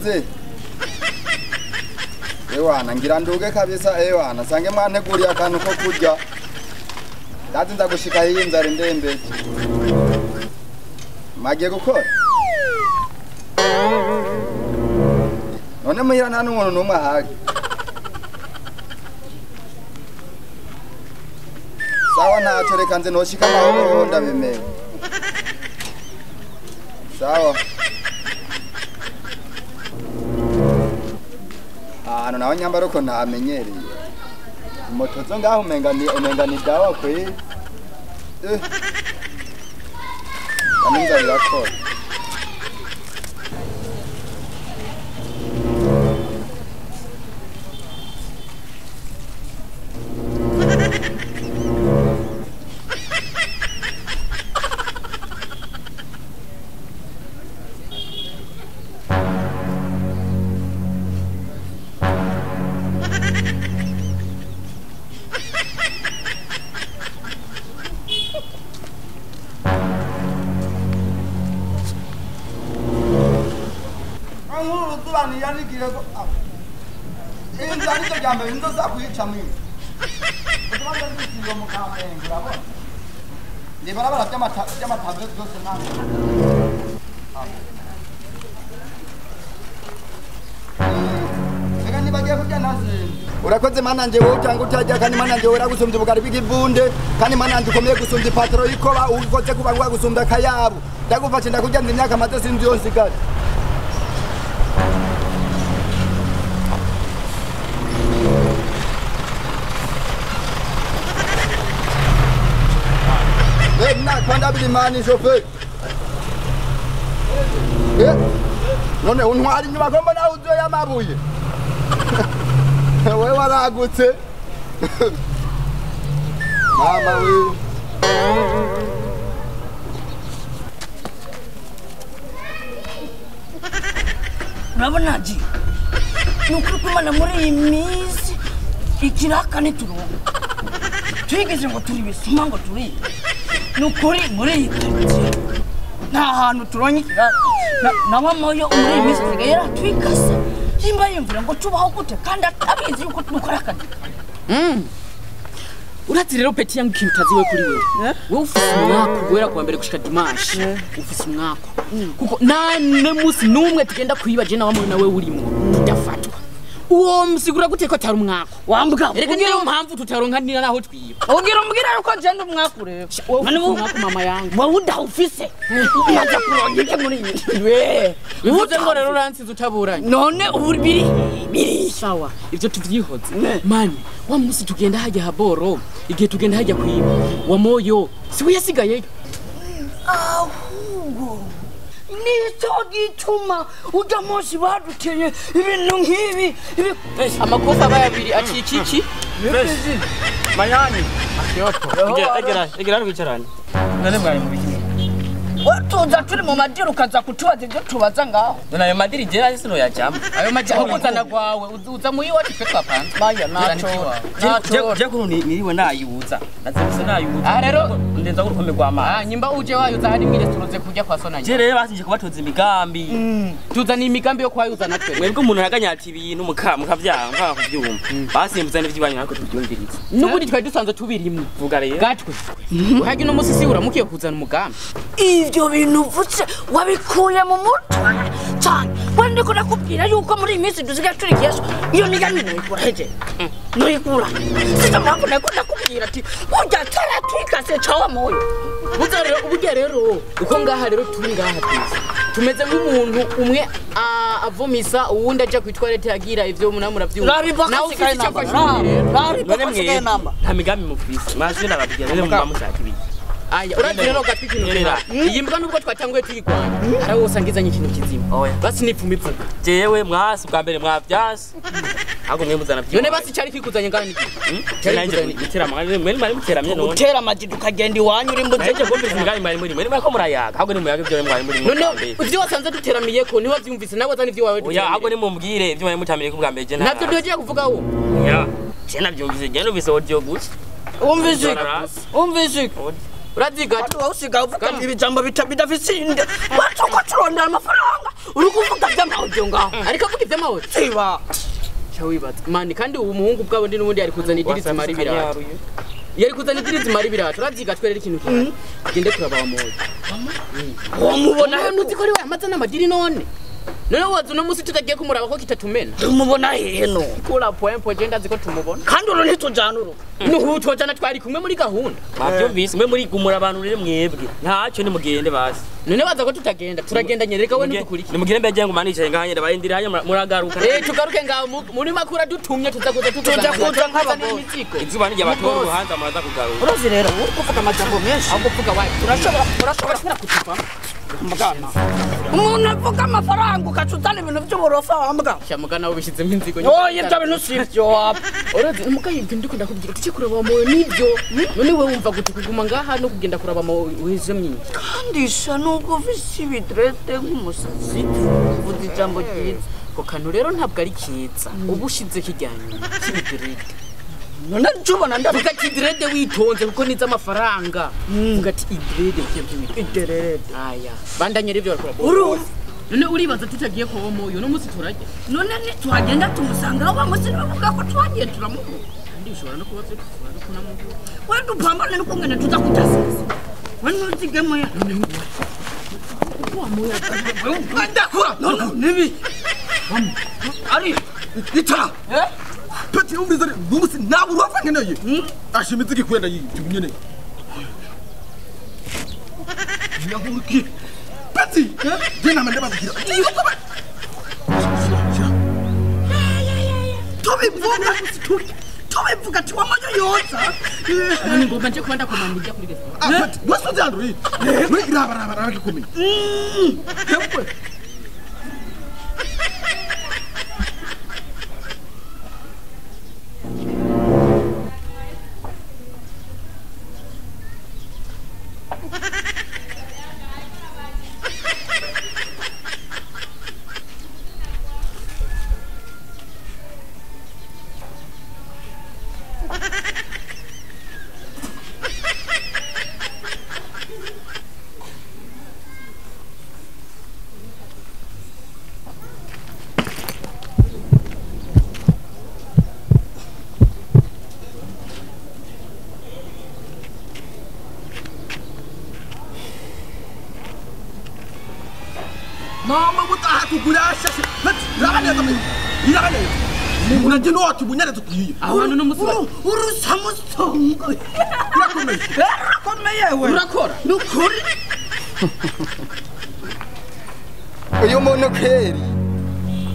murakoze ewana ngira nduge kabisa ewana sange mwanteguriye akantu ko kurya ndazi ndagushika y'inzara ndembe magiye gukora none muhira nta n'umuntu n'umwe ahari sawa ntacyo reka nze noshika amahoro ndabemeye sawa ahantu nawe nyambara uko ntamenyereye moto zo ngaho umenga ni dawa kwe kaninza birakora yani gireko inzani to jambe inzo za kuyica mimi utubanda ndisiyo mukamenge urabona ni barabara by'amatabe byose nta ega nibagiye kurya nazi urakoze mana nje wowe cyangwa utajya kandi mana nje wera gusumbya ubugari bw'igivunde kandi mana nje ukomeye gusumbya ipataro yikoba ukoze kubangwa gusumbya kayabu ndagufashe ndakujya imyaka amaze sinzi yose igari Kwanda bilimani shofe none untwari nyuma ko mbona uzo yamabuye we waragutse mama we urabona ji nukuri kumana muri iyi minsi ikiraka niturongo twigeze ngo turi bisuma ngo turi nukuri muri iyi karitsiye nta hantu turonye na wamoyo muri iyi minsi asigaye yaratwikase simba yumvira ngo tubaho gute kandi atabizi yuko dukora akazi urati rero peti yangu ikintu utaziwe kuri wewe wowe ufise umwaka guhera kuwa mbere gushika dimanche ufise umwaka kuko nane musi numwe tugenda kwiba je na wamoyo nawe urimo tudafatwa uwo msigura gute ko atari umwaka wambwa reka niyo mpamvu tutaronka nira naho twiba umbwira yuko je ndi umwaka ureba mani umwaka mama yangu wowe udawufise maze kurongeke muri iyi we bivuze ngo rero uransize utaburanye none ubu biri sawa ivyo tuvyihoze mani wa musi tugenda hajya haboro igihe tugenda hajya kwiba wa moyo siwe yasigaye ahubwo nico gituma uja munsi baduteye ibintu nk'ibi amakofa bayabiri akikiki mayani akyoto egera rwicaranye none mwari mu biki watuza turi mu madiri ukaza kutubaza ibyo tubaza ngaho none ayo madiri gera sino yajyamo ayo majyamo kuzana kwawe uza mu iwacu twe twapanze baya naco je kuno niriwe nayuza nazimse nayuza rero ndenza uruhome rwa amazi nyimba uje wayuza hari mwire turoze kujya kwa sonanye je rero basije kubatoza imigambi tuzana imigambi yo kwayuza natwe mwebwe umuntu yaganyati ibintu mukavyanga kuvyumva basimbuza n'ivyibanyu nako tubyumviriza n'uburi twari dusanzwe tubirimwe vuga rero gatwe uhagi no musisi uramukiye kuzana umugambi ivyo bintu vutse wabikuye mu mutwe cyane wende ko nakubwira yuko muri iyi minsi dusigaye turi Yesu iyo nigamino ikura heje noyikura sita mako nakubwira ati ujya tara twikase cawa moyo uburyo rero uko ngaha rero turi ngaha tumeze nk'umuntu umwe avomisa uwundi aje kwitwarete yagira ivyo munamura vyumva nawe ufite icyo namba nta migambi mufise maze nababwira rero muzamushaka ibiki aya urati rero gatwikino rera iyi mbwa nubwo twatanguye twigwanya ara wosangizanye ikintu kizima basi nipfuma ipfuka jewe mwasi bwa mbere mwavyasi ahubwo mwe muzana byo none basi cari kikuzanye ngani cyari gutera mwe mari muteramye none utera amagi tukagenda iwanyu uri mbuze nje kumvise ngani mari muri ko murayaga ahubwo ni muyaga byo mwari muri none ivyo wasanze duteramiye ko ni wavyumvise nawe zani ivyo wawe oya ahubwo ni mumbwire ivyo mwari mutamiye ko bwa mbere je navyo byo giye kuvuga wo ya je navyumvise je no bise audio gusa umvise uraziga watu wausiga uvuga ibijambo bitafisinde watu ko turondera amafaranga uri kuvuga by'amahoro ngaho ariko avuga iby'amahoro siba wibaza mani kandi ubu muhungu bwabo ndi n'ubundi ari kuzana idirizi mari birato yari kuzana idirizi mari birato uraziga twerera ikintu kimwe agende kuraba wamoye wamubona he nuzi ko ari we amaze n'amadiri none wazo no musi tutagiye kumuraba ko kitatumena tumubona heno kula poempo genda ziko tumubona kandi uro ntitujana uro nuhu twajana twari kumwe muri gahunda bavyumvise mwe muri gumura abantu rero mwebwe ntacyo ni mugende basi none waza ko tutagenda turagenda nyereka we n'udukuriki ni mugende mbye ngo manisha ngahanye ndabayindira hanye muragaruka tugaruke ngaho muri makuru dutumye tuzakuza tuzakuza nk'abagore izuba n'ijya batora uruhanza muraza kugaruka urozi rero uri kuvuga amajambo menshi ahubwo kuvuga wayi turashobora kutuva mugana umuntu avuga amafaranga ukacutana ibintu by'uburofa wambwa shamugana ubishizemo inzigo ibyo bintu sivyo wapfa urazi umukayibwe ndiko ndakubwira tuci kuraba moyo nibyo none we wumva gute kuguma ngaha no kugenda kuraba moyo wize myinshi kandi sha nubwo ufise ibidrete nk'umusazi uvuga ijambo ryiza ko kantu rero ntabwo ari kiza uba ushize kijyanye cy'ibidrete none njubona ndavuga kidrede witonze kuko niza amafaranga uvuga ati idrede idrede aya bandanye rivyo bakora none uribaza tutagiye ko moyo no musi turajye none ni tuhagenda tumusanga aho bamusi bavuga ko twagiye turamuko kandi ushobora no kuba turi no kunamuko we dupambane no kungena tuzakutasiza we nuzigemo ya ndakura none nibi ari itara peti umrizari bumusi naburu wafanye naye ashimize kwenda yitumye yahuruki peti jena mande bazikira tubivuga tiwamoyo yoza nani ngomba nje kwenda kumandija kuri gese peti waso zandro yi raba kikomeye hepwe mama mutahatu kurasha rabane irabane munanje no watu bunyane tukiye abantu no musi urusamusongo irakomeye we urakora nukuri uyu muntu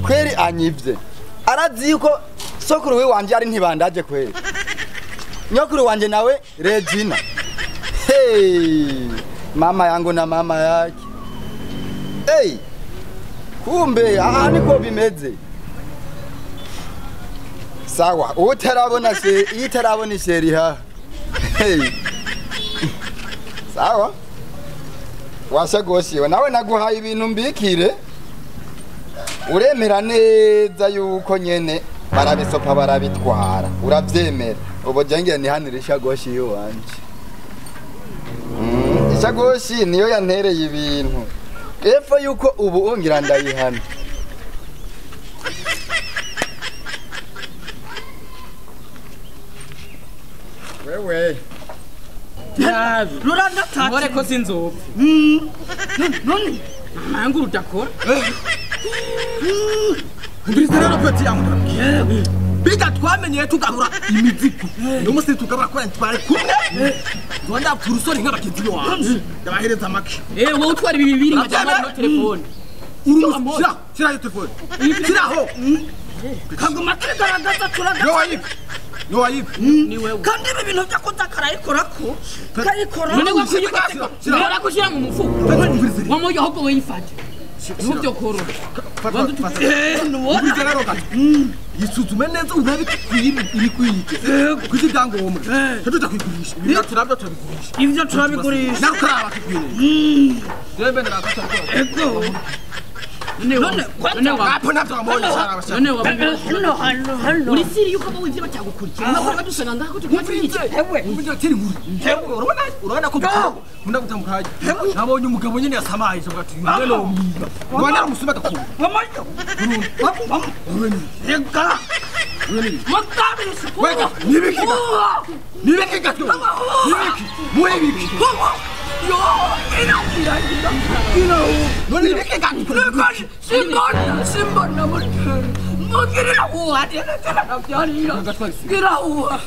kweri anyivye arazi ko sokuru we wanje ari ntibandaje kweri nyokuru wanje nawe Regina hey mama yangu na mama yake hey kumbe aha niko bimeze sawa utarabona se itarabona isheri ha hey sawa washagoshiwe nawe naguhaye ibintu mbikire uremera neza yuko nyene barabisopa barabitwara uravyemera ubo jenge ni hanira ishagoshi yo wanje ishagoshi niyo yantereye ibintu epfo yuko ubu ungira ndayihana wewe ruranda tati ngore ko sinzopfa none nangu rutakora mbizera peti yamutra biga twamenye tugarura imizigo no musi tugarura ko ntware kumwe zonda purusori nk'abagenzi banje ndabahereza amaki wowe utwara ibi bibiri nkajya no telefone sira yo telefone siraho kaguma kigaragaza turaga yo wayipi ni wewe kandi ibi bintu byo kudakarayikora ko kayikora none wakuyikora nora kushira mu mufuko wamoyo ahubwo weyifate nubyo korora mbizera roka yisuzume neza unabi iri kwiyike kuzi byangombwa tuta kwigurisha ibyo turabyo turabigurisha ibyo turabigurisha narukaraba kigwire dembe ndakata ego none hapo navyo amoni sana bashaka hano uri siri yuko abo ivyo batagukurikira nako badusanga ngako tukwiye hewe umujya tiri nkuru urabona ko munda gutamukaje nabonye umugabo nyene yasamaye cyo gati ngelo mbiga ubona musuma gakuru mamayo reka makabisi wega nibiki gato nibiki yo ina none nibiki gato simbona mukirira uwa tena kabyarira kira uwa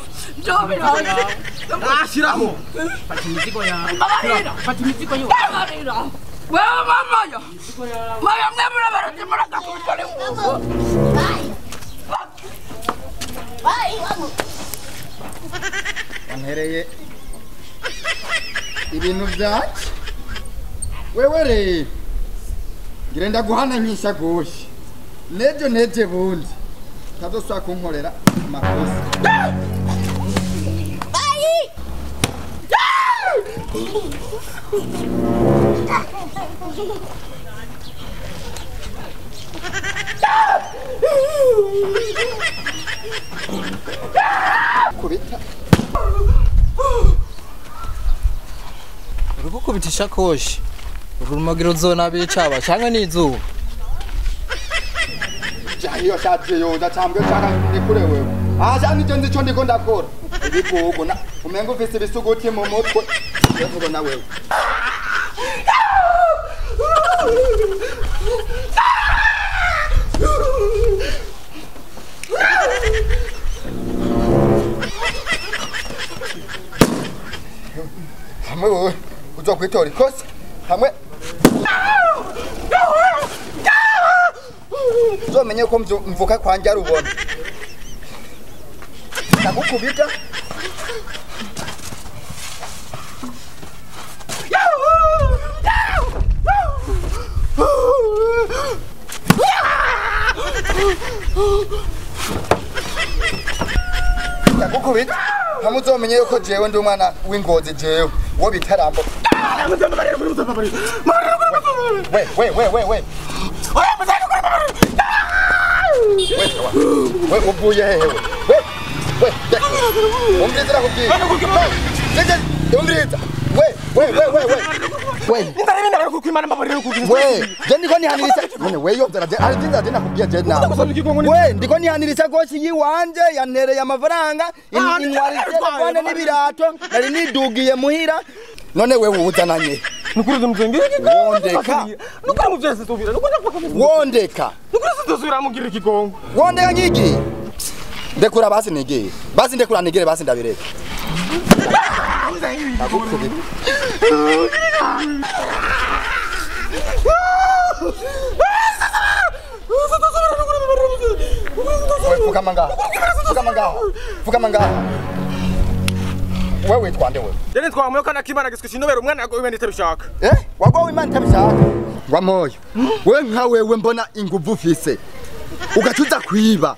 jobira ashiraho fata imizigo yawe wewe mama yo maya mwemura baratemura gakutwale Anhereye ibintu byacu wewe re ngirenda guhana nyisha goshi neje bundi tadoswa kunkorera amakosa kubita Kubitisha koshi urumagiro zona bicaba cyangwa nizuba Jahiyo shatse yo ndacambwe cyangwa nikure wewe aja nicyo ndico ndiko ndakora ibivugo na umengo ufise bisuguti mu mutwe yevugo na wewe hamwe wowe uzokwitora ikosi hamwe uzomenye ko mvuka kwanje ari ubona ndagukubita ndagukubita hamwe uzomenye yuko jewe ndi umwana w'ingozi jewe wo bitarambo we uvuye hehe we umviriza kubwira umviriza we je ndiko nihanirisa none we yo dara ari tinza tena kubwira je na we ndiko nihanirisa goshi yiwanje yantereye amafaranga intwari telefone n'ibirato nari nidugiye muhira none we uzananye nukuri muzengere wondeka nukuri muvyese tubira wondeka nukuri sidosubira mugirira ikigongo wondeka nyigi ndekura basi negere basi ndekura negere basi ndabireka ndagukubita fuka manga wewe twande wewe yene twamwe kana kimana giswe kinobera umwana yago imana itabishaka wago imana itabishaka wamoyo we nka wewe mbona inguvu ufise ugacuza kwiba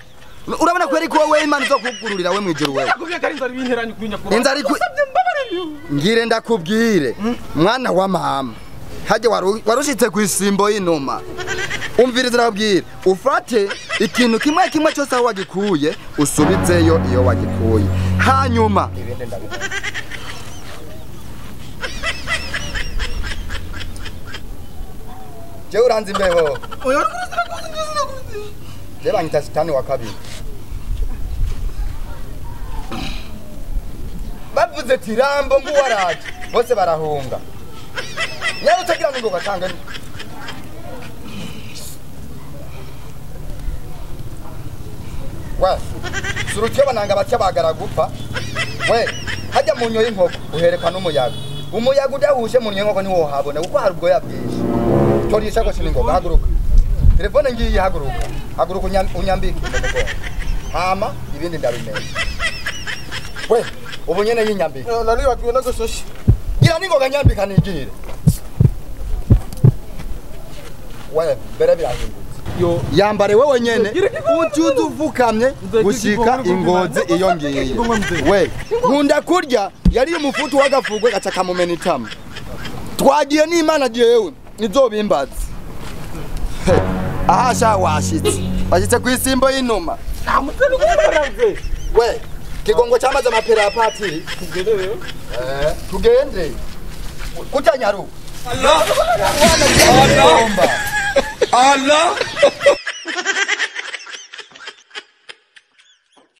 urabona ko ari ko wewe imana izokugururira we mwijuru wewe nakubwiye kari inzara binteranye kunya kuro inzara ngire ndakubwire mwana wa mama haje warushitse kwisimbo y'inuma umviriza rabwira ufate ikintu kimwe cyose aho wagikuye usubizeyo iyo wagikuye hanyuma ibindi ndabikora je uranze imbeho Leba ngita sitani wa kabiri bavuze tirambo nguwaraje bose barahunga Nyaro utagira ngo gatanga wa surutye bananga batya bagara gupfa we hajya mu nyo y'inkoko uherekwa umuyaga udahushe mu nyo y'inkoko ni wo habona kuko hari ubwo yabwishe torisha ko siningo haguruka telefone ngiye haguruka unyambike hama ibindi ndabimenya we ubu nyene yinyambike nari wakiwe nagososhi gira ningoga nyambika nigire we bere birahindutse yo yambare wewe nyene utuduvukamye gushika ingozi iyo ngiye we nkunda kurya yari umufutu wagafugwe gacaka mu menitama twagiye n'Imana jewe nizobimbaza aha sha washitse kwisimbo y'inuma we kigongo cyamaze amapera ya patiri tugende kutanyaru Allah Allah Allah